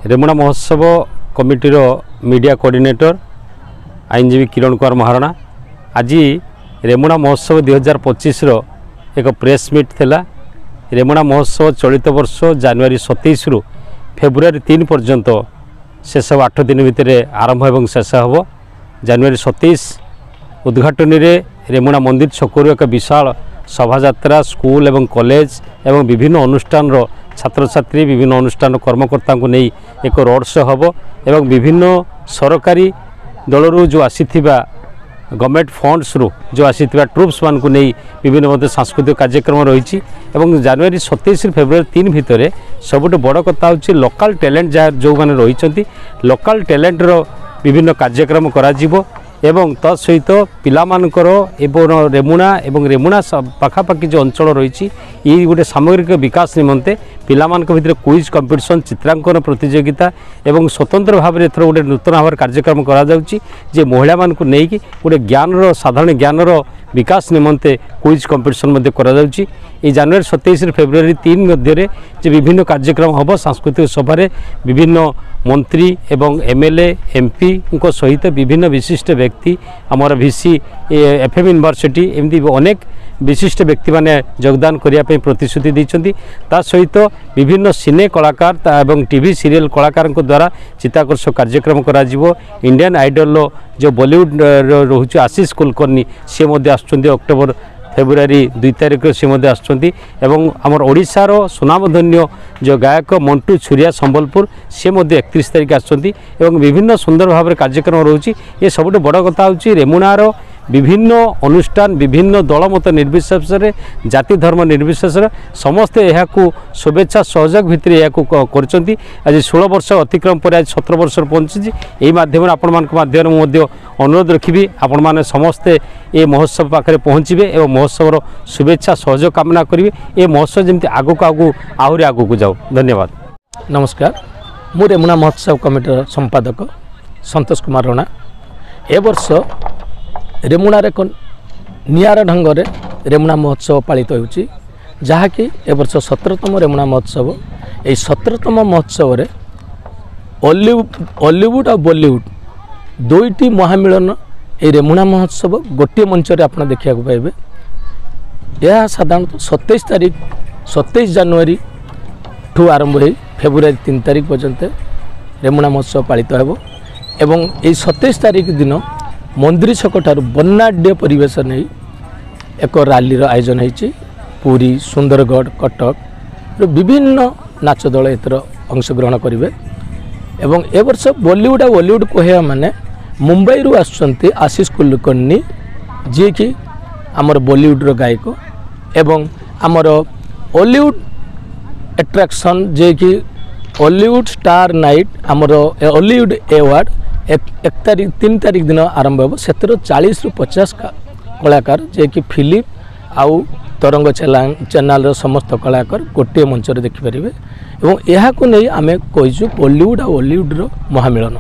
रेमुणा महोत्सव कमिटीर media coordinator आईनजीवी Kiran Kumar Maharana आज रेमुणा महोत्सव 2025 एक प्रेस मीट थिला। रेमुणा महोत्सव चलित वर्ष जनवरी 27 रु फेब्रुआरी 3 पर्यंत शेष 8 दिन भितर आरंभ एवं शेष हम। जनवरी 27 उद्घाटन रे रेमुणा मंदिर छकरू एक विशाल शोभायात्रा स्कूल एवं कॉलेज एवं विभिन्न अनुष्ठान छात्र छात्री विभिन्न अनुष्ठान कर्मकर्ता को नहीं एक रोड शो हम एवं विभिन्न सरकारी दलरू जो आसीथिबा गवर्नमेंट फंड्स रू जो आसीथिबा ट्रुप्स मान को नहीं विभिन्न मध्य सांस्कृतिक कार्यक्रम रही। जनवरी 27 फेब्रुआरी 3 भितर सबुठ बड़ कथा होची लोकल टैलेंट जो मैंने रही लोकल टैलेंट रो विभिन्न कार्यक्रम करा जिवो एवं तत्सहित पिलामानकर एवं रेमुणा एवं रेमुणा पाखापाखि जो अंचल रही ये गोटे सामग्रिक विकास निमंते पिलामानक भितर क्विज कंपिटिशन चित्रांकन प्रतियोगिता एवं स्वतंत्र भाव में गोटे नूतन भाव कार्यक्रम करा जाउची जे महिला मान को लेकिन गोटे ज्ञान साधारण ज्ञान विकास निमंते क्विज कंपिटिशन मध्य करा जाउची। ये जनवरी 27 फेब्रुआरी 3 मध्य जे विभिन्न कार्यक्रम हम सांस्कृतिक सभा विभिन्न मंत्री एवं एमएलए एमपी सहित विभिन्न विशिष्ट व्यक्ति आमर VC FM यूनिवर्सिटी एमती अनेक विशिष्ट व्यक्ति माने योगदान करने प्रतिश्रुति देइछन्ति। ता सहित विभिन्न सिने कलाकार एवं टीवी सीरियल कलाकार द्वारा चित्ताकर्षक कार्यक्रम करा जिवो। इंडियन आइडल जो बॉलीवुड रोचे आशीष कुलकर्णी सी आसुचंती अक्टोबर फेब्रुआरी 2 तारिख से एवं आमर ओडिशार सुनामधन्य जो गायक मंटू छुरिया संबलपुर सी 31 तारिख आसुचंती एवं विभिन्न सुंदर भाव में कार्यक्रम रोचे। ये सबुठ बड़ कथा होची रेमुणार विभिन्न अनुष्ठान विभिन्न दल मत निर्विशेष जाति धर्म निर्विशेष समस्ते यहाँ शुभेच्छा सहयोग भितर यहाँ करछंती। आज 16 वर्ष अतिक्रम पर आज 17 वर्ष पहुँची यही माध्यम आपण माध्यम अनुरोध रखी आपण मैंने समस्ते ये महोत्सव पाखे पहुँचे और महोत्सव शुभेच्छा सहयोग कामना करेंगे। ये महोत्सव जमी आगक आहरी आगक जाऊ। धन्यवाद। नमस्कार, मु रेमुणा महोत्सव कमिटीर संपादक संतोष कुमार राणा। ए वर्ष रेमुणार एक नियारा ढंग से रेमुणा महोत्सव पालित होउची जहाँकि ए वर्ष 17तम रेमुणा महोत्सव। ये 17तम महोत्सव रे हॉलीवुड और बॉलीवुड दुईटी महामिलन ये रेमुणा महोत्सव गोटे मंच रे आपन देखा पाइबे। यह साधारणतः 27 जनवरी ठू आरंभ हो फेब्रुआरी 3 तारिख पर्यंत रेमुणा महोत्सव पालित होब एवं ये 27 तारिख दिन मंदिर छक ठार वर्णाढ़ परिवेश नहीं एक रैली आयोजन होती। पुरी सुंदरगढ़ कटक विभिन्न नाच दल एतर अंशग्रहण करेंगे। एवं ए वर्ष बॉलीवुड और हॉलीवुड कहवा माने मुंबई रु आसुचंती आशीष कुलकर्णी जी कि आमर बॉलीवुड रो गायक एवं आमर हॉलीवुड एट्रैक्शन जे कि हॉलीवुड स्टार नाइट आमर हॉलीवुड अवार्ड 3 तारिख दिन आरंभ हो। से 40 रु 50 कलाकार जे कि फिल्म आउ तरंग चैनल समस्त कलाकार गोटे मंच देखिपारे और यह नहीं आम कहीचु बॉलीवुड और हॉलीवुड महामिलन।